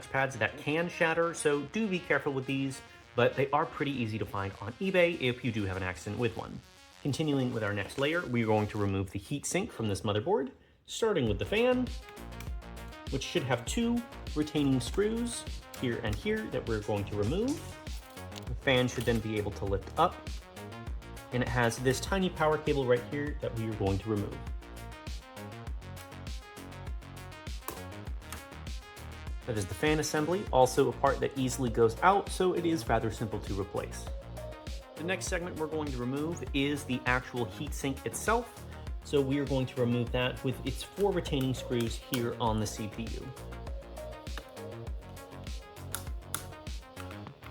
pads that can shatter, so do be careful with these, but they are pretty easy to find on eBay if you do have an accident with one. Continuing with our next layer, we're going to remove the heatsink from this motherboard, starting with the fan, which should have 2 retaining screws here and here that we're going to remove. The fan should then be able to lift up, and it has this tiny power cable right here that we are going to remove. That is the fan assembly, also a part that easily goes out, so it is rather simple to replace. The next segment we're going to remove is the actual heatsink itself, so we are going to remove that with its 4 retaining screws here on the CPU.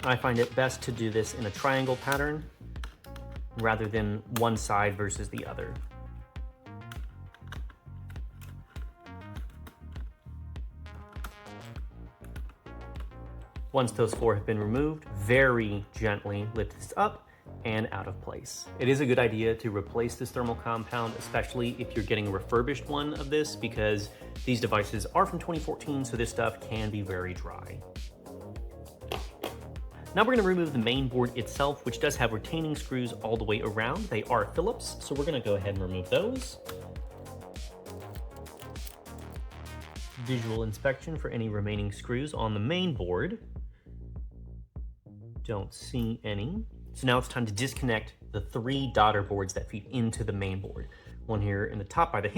I find it best to do this in a triangle pattern rather than one side versus the other. Once those 4 have been removed, very gently lift this up and out of place. It is a good idea to replace this thermal compound, especially if you're getting a refurbished one of this, because these devices are from 2014, so this stuff can be very dry. Now we're going to remove the main board itself, which does have retaining screws all the way around. They are Phillips, so we're going to go ahead and remove those. Visual inspection for any remaining screws on the main board. Don't see any. So now it's time to disconnect the 3 daughter boards that feed into the main board. One here in the top by the